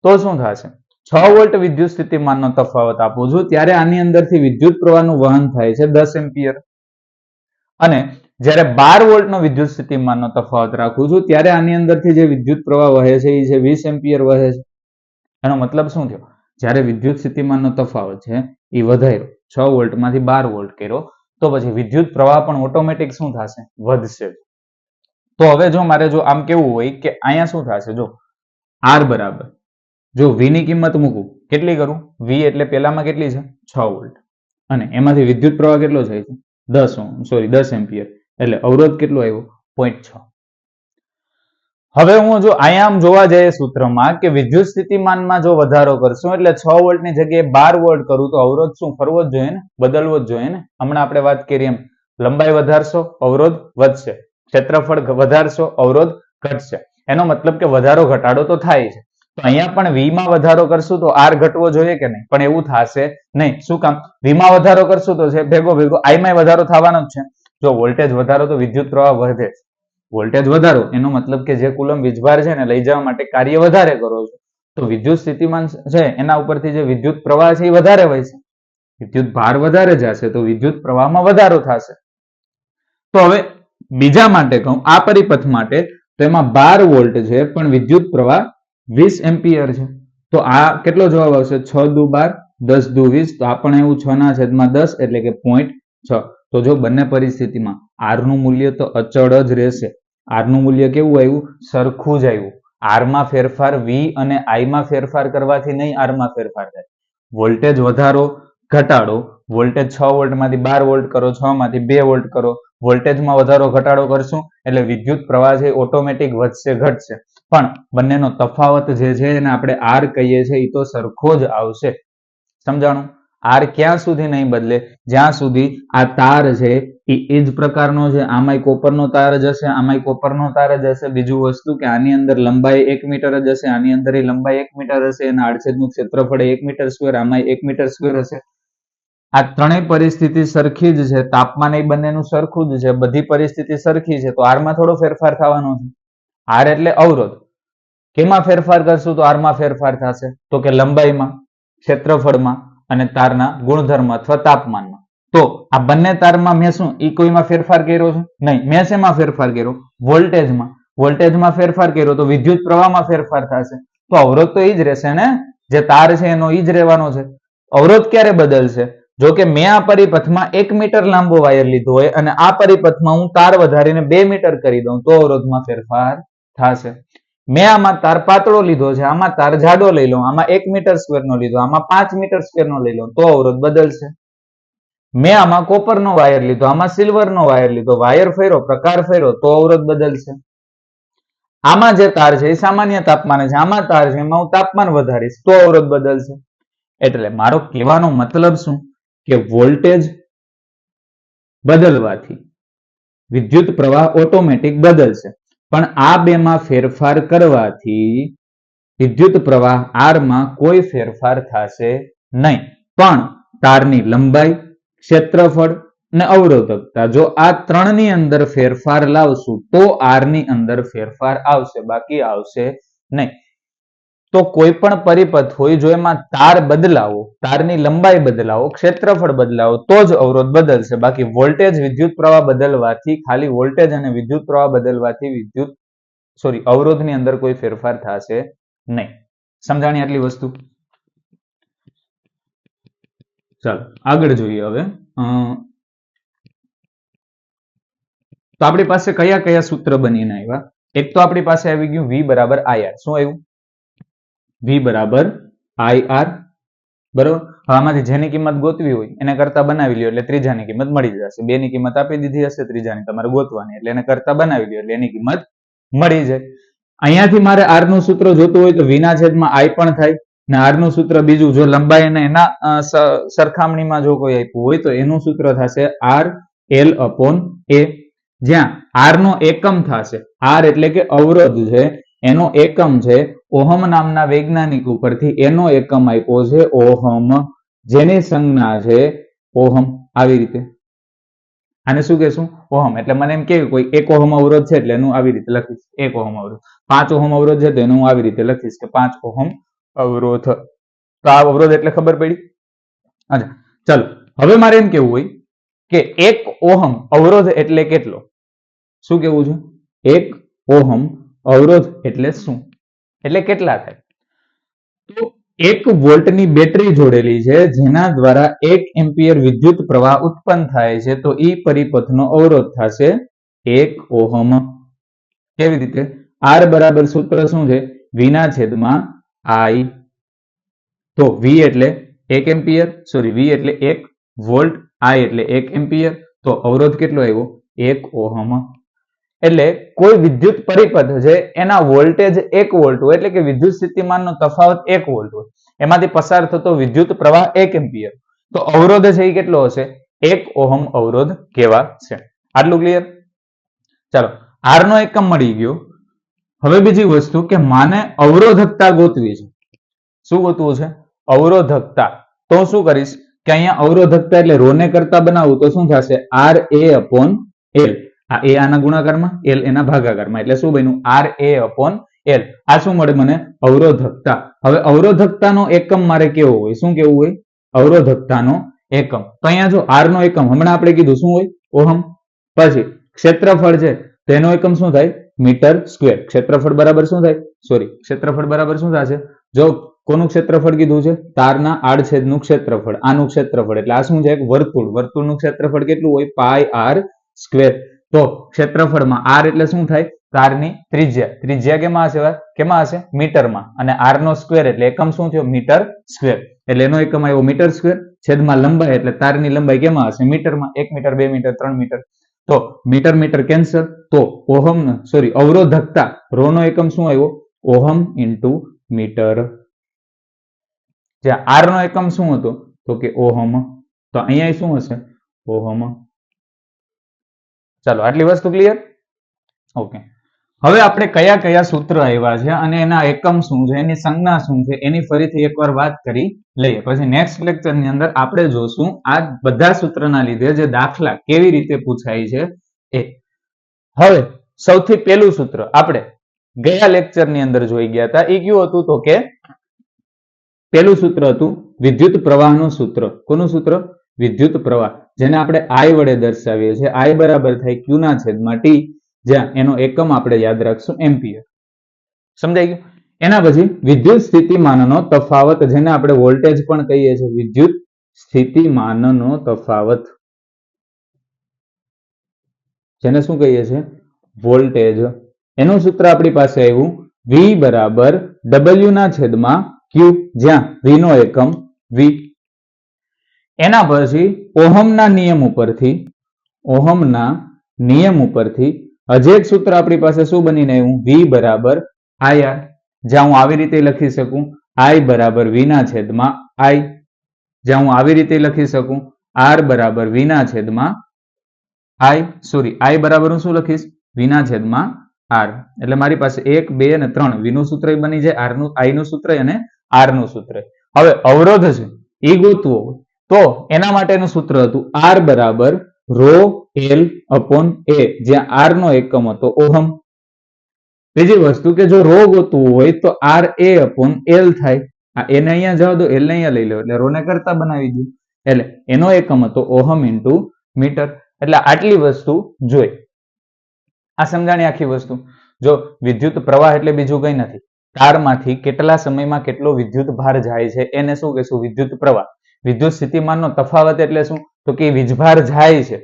તો શું થશે? 6 વોલ્ટ વિદ્યુત સ્થિતિમાનનો તફાવત આપું છું ત્યારે આની અંદરથી વિદ્યુત પ્રવાહનું વહન થાય છે 10 એમ્પિયર. અને જ્યારે 12 વોલ્ટનો વિદ્યુત સ્થિતિમાનનો તફાવત રાખું છું ત્યારે આની અંદરથી જે વિદ્યુત પ્રવાહ વહે છે એ છે 20 એમ્પિયર વહે છે. એનો મતલબ શું થયો? જ્યારે વિદ્યુત સ્થિતિમાનનો તફાવત છે એ વધાર્યો, 6 વોલ્ટમાંથી 12 વોલ્ટ કર્યો, તો પછી વિદ્યુત પ્રવાહ પણ ઓટોમેટિક શું થશે? વધશે. તો હવે જો મારે જો આમ કેવું હોય કે અહીંયા શું થશે? જો R બરાબર, જો V ની કિંમત મૂકું, કેટલી કરું? V એટલે પેલામાં કેટલી છે? 6 વોલ્ટ અને એમાંથી વિદ્યુત પ્રવાહ કેટલો છે? 10 એમ્પિયર. એટલે અવરોધ કેટલો આવ્યો? 0.6. હવે હું જો અહીંયા આમ જોવા જઈએ સૂત્રમાં કે વિદ્યુત સ્થિતિમાનમાં જો વધારો કરશું એટલે 6 વોલ્ટની જગ્યાએ 12 વોલ્ટ કરું તો અવરોધ શું કરવો જ જોઈએ ને? બદલવો જ જોઈએ ને? હમણાં આપણે વાત કરી એમ, લંબાઈ વધારશો અવરોધ વધશે, ક્ષેત્રફળ વધારશો અવરોધ ઘટશે. એનો મતલબ કે વધારો ઘટાડો તો થાય છે. તો અહીંયા પણ V માં વધારો કરશું તો R ઘટવો જોઈએ કે નહીં? પણ એવું થશે નહીં. શું કામ? V માં વધારો કરશું તો છે ભેગો ભેગો I માં વધારો થવાનો જ છે. જો વોલ્ટેજ વધારો તો વિદ્યુત પ્રવાહ વધે. વોલ્ટેજ વધારો એનો મતલબ કે જે કુલમ વીજભાર છે ને લઈ જવા માટે કાર્ય વધારે કરો છો, તો વિદ્યુત સ્થિતિમાન છે એના ઉપરથી જે વિદ્યુત પ્રવાહ છે એ વધારે હોય છે. વિદ્યુત ભાર વધારે જશે તો વિદ્યુત પ્રવાહમાં વધારો થશે. તો હવે બીજા માટે કહું, આ પરિપથ માટે તો એમાં 12 વોલ્ટ છે પણ વિદ્યુત પ્રવાહ 20 એમ્પિયર છે. તો આ કેટલો જવાબ આવશે? 6 દુ 12, 10 દુ 20. તો આ પણ એવું 6/10 એટલે કે 0.6. તો જો બંને પરિસ્થિતિમાં R નું મૂલ્ય તો અચળ જ રહેશે. R નું મૂલ્ય કેવું આવ્યું? સરખું જ આવ્યું. R માં ફેરફાર V અને I માં ફેરફાર કરવાથી નહીં R માં ફેરફાર થાય. વોલ્ટેજ વધારો ઘટાડો, વોલ્ટેજ 6 વોલ્ટમાંથી 12 વોલ્ટ કરો, 6 માંથી 2 વોલ્ટ કરો, વોલ્ટેજમાં વધારો ઘટાડો કરશું એટલે વિદ્યુત પ્રવાહ છે ઓટોમેટિક વધશે ઘટશે. પણ બંનેનો તફાવત જે છે એને આપણે R કહીએ છીએ એ તો સરખો જ આવશે. સમજાણું? R ક્યાં સુધી નહીં બદલે? જ્યાં સુધી આ તાર છે એ જ પ્રકારનો છે. આમાંય કોપરનો તાર જ હશે, આમાંય કોપરનો તાર જ હશે. બીજું વસ્તુ કે આની અંદર લંબાઈ 1 મીટર જ હશે, આની અંદર લંબાઈ 1 મીટર હશે અને આડછેદનું ક્ષેત્રફળ 1 મીટર સ્ક્વેર, આમાંય 1 મીટર સ્ક્વેર હશે. આ ત્રણેય પરિસ્થિતિ સરખી જ છે. તાપમાન એ બંનેનું સરખું જ છે. બધી પરિસ્થિતિ સરખી છે. તો R માં થોડો ફેરફાર થવાનો છે. R એટલે અવરોધ. કેમાં ફેરફાર કરશું તો R માં ફેરફાર થશે? તો કે લંબાઈમાં, ક્ષેત્રફળમાં અને તારના ગુણધર્મ અથવા તાપમાનમાં. તો આ બંને તારમાં મેં શું કોઈમાં ફેરફાર કર્યો છે? નહીં. મેં શેમાં ફેરફાર કર્યો? વોલ્ટેજમાં. વોલ્ટેજમાં ફેરફાર કર્યો તો વિદ્યુત પ્રવાહમાં ફેરફાર થશે. તો અવરોધ તો એ જ રહેશે ને? જે તાર છે એનો એ જ રહેવાનો છે. અવરોધ ક્યારે બદલશે? જો કે મેં આ પરિપથમાં 1 મીટર લાંબો વાયર લીધો હોય અને આ પરિપથમાં હું તાર વધારીને 2 મીટર કરી દઉં તો અવરોધમાં ફેરફાર થશે. મેં આમાં તાર પાતળો લીધો છે, આમાં તાર જાડો લઈ લઉં, આમાં 1 મીટર સ્ક્વેરનો લીધો, આમાં 5 મીટર સ્ક્વેરનો લઈ લઉં તો અવરોધ બદલશે. મેં આમાં કોપરનો વાયર લીધો, આમાં સિલ્વરનો વાયર લીધો, વાયર ફેર્યો, પ્રકાર ફેર્યો તો અવરોધ બદલશે. આમાં જે તાર છે એ સામાન્ય તાપમાને છે, આમાં તાર છે એમાં હું તાપમાન વધારીશ તો અવરોધ બદલશે. એટલે મારો કહેવાનો મતલબ શું કે વોલ્ટેજ બદલવાથી વિદ્યુત પ્રવાહ ઓટોમેટિક બદલશે, પણ આ બેમાં ફેરફાર કરવાથી વિદ્યુત પ્રવાહ આર માં કોઈ ફેરફાર થશે નહીં. પણ તારની લંબાઈ, ક્ષેત્રફળ અને અવરોધકતા જો આ ત્રણની અંદર ફેરફાર લાવશું તો આર ની અંદર ફેરફાર આવશે, બાકી આવશે નહીં. તો કોઈ પણ પરિપથ હોય જો એમાં તાર બદલાવો, તારની લંબાઈ બદલાવો, ક્ષેત્રફળ બદલાવો તો જ અવરોધ બદલશે. બાકી વોલ્ટેજ વિદ્યુત પ્રવાહ બદલવાથી, ખાલી વોલ્ટેજ અને વિદ્યુત પ્રવાહ બદલવાથી અવરોધની અંદર કોઈ ફેરફાર થશે નહીં. સમજાણી આટલી વસ્તુ? ચાલો આગળ જોઈએ. હવે તો આપણી પાસે કયા કયા સૂત્ર બનીને આવ્યા? એક તો આપણી પાસે આવી ગયું V બરાબર IR. શું આવ્યું? V બરાબર IR. બરોબર. આમાંથી જેની કિંમત ગોતવી હોય એને કરતા બનાવી લ્યો એટલે ત્રીજાની કિંમત મળી જશે. બે ની કિંમત આપી દીધી હશે, ત્રીજાની તમારે ગોતવાની એટલે એને કરતા બનાવી લ્યો એટલે એની કિંમત મળી જાય. અહીંયાથી મારે R નું સૂત્ર જોતું હોય તો V ના છેદમાં I પણ થાય ને R નું સૂત્ર બીજું જો લંબાઈ અને એના સરખામણીમાં જો કોઈ આપ્યું હોય તો એનું સૂત્ર થશે R L upon A, જ્યાં R નો એકમ થશે, R એટલે કે અવરોધ છે એનો એકમ છે ઓહમ નામના વૈજ્ઞાનિક ઉપરથી એનો એકમ આપ્યો છે ઓહમ, જેની સંજ્ઞા છે ઓહમ. આવી રીતે આને શું કહેશું? ઓહમ. એટલે મને એમ કેવું કોઈ 1 ઓહમ અવરોધ છે એટલે એનું આવી રીતે લખીશ 1 ઓહમ અવરોધ. 5 ઓહમ અવરોધ છે તો એનું હું આવી રીતે લખીશ કે 5 ઓહમ અવરોધ. તો આ અવરોધ એટલે ખબર પડી. અચ્છા ચાલો હવે મારે એમ કેવું હોય કે 1 ઓહમ અવરોધ એટલે કેટલો? શું કેવું છે? 1 ઓહમ અવરોધ એટલે શું, એટલે કેટલા થાય? તો 1 વોલ્ટની બેટરી જોડેલી છે જેના દ્વારા 1 એમ્પિયર વિદ્યુત પ્રવાહ ઉત્પન્ન થાય છે તો ઈ પરિપથનો અવરોધ થશે 1 ઓહમ. કેવી રીતે? R બરાબર સૂત્ર શું છે? V ના છેદમાં I. તો V એટલે 1 એમ્પિયર, V એટલે 1 વોલ્ટ, I એટલે 1 એમ્પિયર, તો અવરોધ કેટલો આવ્યો? 1 ઓહમ. એટલે કોઈ વિદ્યુત પરિપથ છે એના વોલ્ટેજ 1 વોલ્ટ હોય એટલે કે વિદ્યુત સ્થિતિમાનનો તફાવત 1 વોલ્ટ હોય, એમાંથી પસાર થતો વિદ્યુત પ્રવાહ 1 એમ્પિયર, તો અવરોધ છે એ કેટલો હશે? 1 ઓહમ અવરોધ કેવા છે. આટલું ક્લિયર? ચાલો R નો એકમ મળી ગયો. હવે બીજી વસ્તુ કે માને અવરોધકતા ગોતવી છે. શું ગોતવું છે? અવરોધકતા. તો શું કરીશ કે અહીંયા અવરોધકતા એટલે રો ને કરતા બનાવું તો શું થશે? R A upon L. આ A આના ગુણાકારમાં, L એના ભાગાકારમાં, એટલે શું બન્યું? R A upon L. આ શું મળે મને? અવરોધકતા. હવે અવરોધકતાનો એકમ મારે કેવો હોય? શું કેવું હોય? અવરોધકતાનો એકમ. તો અહીંયા જો R નો એકમ હમણાં આપણે કીધું શું હોય? ઓહમ. પછી ક્ષેત્રફળ છે તેનો એકમ શું થાય? Metre square. ક્ષેત્રફળ બરાબર શું થાય? ક્ષેત્રફળ બરાબર શું થશે? જો કોનું ક્ષેત્રફળ કીધું છે? તારના આડછેદનું ક્ષેત્રફળ, આનું ક્ષેત્રફળ. એટલે આ શું છે? વર્તુળ. વર્તુળનું ક્ષેત્રફળ કેટલું હોય? પાઈ આર સ્ક્વેર. તો ક્ષેત્રફળમાં R એટલે શું થાય? તારની ત્રિજ્યા. ત્રિજ્યા કેમાં હશે? કેમાં હશે? મીટરમાં. અને R નો સ્ક્વેર એટલે એકમ શું થયો? Metre square. એટલે એનો એકમ આવ્યો મીટર સ્ક્વેર. છેદમાં લંબાઈ એટલે તારની લંબાઈ કેમાં હશે? મીટરમાં. 1 મીટર, 2 મીટર, 3 મીટર. તો મીટર મીટર કેન્સલ. તો ઓહમ અવરોધકતા રો નો એકમ શું આવ્યો? Ohm into metre. જ્યાં R નો એકમ શું હતો? તો કે ઓહમ. તો અહીંયા શું હશે? ઓહમ. ચાલો આટલી વસ્તુ ક્લિયર? ઓકે. હવે આપણે કયા કયા સૂત્ર આવ્યા છે અને એના એકમ શું છે, એની સંજ્ઞા શું છે, એની ફરીથી એકવાર વાત કરી લઈએ. પછી નેક્સ્ટ લેક્ચર ની અંદર આપણે જોશું આ બધા સૂત્રના લીધે જે દાખલા કેવી રીતે પૂછાય છે એ. હવે સૌથી પહેલું સૂત્ર આપણે ગયા લેક્ચર ની અંદર જોઈ ગયા હતા. એ કયું હતું? તો કે પહેલું સૂત્ર હતું વિદ્યુત પ્રવાહનું સૂત્ર. કોનું સૂત્ર? વિદ્યુત પ્રવાહ, જેને આપણે I વડે દર્શાવીએ છીએ. I બરાબર થાય Q ના છેદમાં T, જ્યાં એનો એકમ આપણે યાદ રાખશું એમ્પિયર. સમજાઈ ગયું? એના પછી વિદ્યુત સ્થિતિમાનનો તફાવત, જેને આપણે વોલ્ટેજ પણ કહીએ છીએ, વિદ્યુત સ્થિતિમાનનો તફાવત, જેને શું કહીએ છીએ? વોલ્ટેજ. એનું સૂત્ર આપણી પાસે આવ્યું V બરાબર W ના છેદમાં Q, જ્યાં V નો એકમ V. એના પછી ઓહમના નિયમ ઉપરથી હજી એક સૂત્ર આપણી પાસે શું બનીને આવ્યું? V બરાબર IR, જ્યાં હું આવી રીતે લખી શકું I બરાબર V ના છેદમાં I, જ્યાં હું આવી રીતે લખી શકું R બરાબર V ના છેદમાં I બરાબર હું શું લખીશ? V ના છેદમાં R. એટલે મારી પાસે 1, 2 અને 3 V નું સૂત્ર બની જાય, I નું સૂત્ર અને R નું સૂત્ર. હવે અવરોધ છે એ ગોતવો તો એના માટેનું સૂત્ર હતું R બરાબર રો L અપોન A, જ્યાં R નો એકમ હતો ઓહમ. બીજી વસ્તુ કે જો રો ગોતવું હોય તો R A અપોન L થાય. આ એને અહીંયા જવા દો, L ને અહીંયા લઈ લો એટલે રો ને કરતા બનાવી દો. એટલે એનો એકમ હતો ઓહમ ઇન્ટુ મીટર. એટલે આટલી વસ્તુ જોઈ. આ સમજાણી આખી વસ્તુ. જો વિદ્યુત પ્રવાહ એટલે બીજું કંઈ નથી, તારમાંથી કેટલા સમયમાં કેટલો વિદ્યુત ભાર જાય છે એને શું કહેશું? વિદ્યુત પ્રવાહ. વિદ્યુત સ્થિતિમાનનો તફાવત એટલે શું? તો કે વીજભાર જાય છે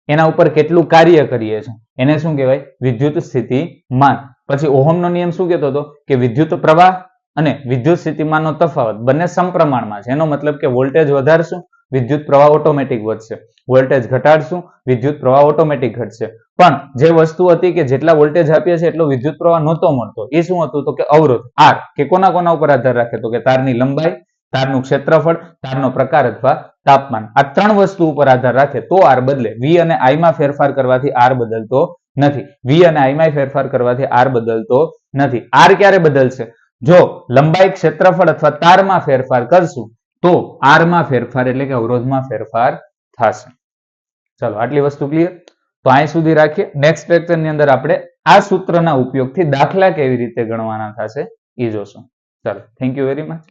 એના ઉપર કેટલું કાર્ય કરીએ છે એને શું કહેવાય? વિદ્યુત સ્થિતિમાન. પછી ઓહમનો નિયમ શું કહેતો હતો? કે વિદ્યુત પ્રવાહ અને વિદ્યુત સ્થિતિમાનનો તફાવત બંને સમપ્રમાણમાં છે. એનો મતલબ કે વોલ્ટેજ વધારશું, વિદ્યુત પ્રવાહ ઓટોમેટિક વધશે. વોલ્ટેજ ઘટાડશું, વિદ્યુત પ્રવાહ ઓટોમેટિક ઘટશે. પણ જે વસ્તુ હતી કે જેટલા વોલ્ટેજ આપીએ છીએ એટલો વિદ્યુત પ્રવાહ નહોતો મળતો, એ શું હતું? તો કે અવરોધ R. કે કોના ઉપર આધાર રાખે? તો કે તારની લંબાઈ, તારનું ક્ષેત્રફળ, તારનો પ્રકાર અથવા તાપમાન. આ ત્રણ વસ્તુ ઉપર આધાર રાખે તો R બદલે. V અને I માં ફેરફાર કરવાથી R બદલતો નથી. V અને I માં ફેરફાર કરવાથી R બદલતો નથી. R ક્યારે બદલશે? જો લંબાઈ, ક્ષેત્રફળ અથવા તારમાં ફેરફાર કરશું તો R માં ફેરફાર એટલે કે અવરોધમાં ફેરફાર થશે. ચાલો આટલી વસ્તુ ક્લિયર. તો અહીં સુધી રાખીએ. નેક્સ્ટ લેક્ચરની અંદર આપણે આ સૂત્રના ઉપયોગથી દાખલા કેવી રીતે ગણવાના થશે એ જોશું. ચાલો, થેન્ક યુ વેરી મચ.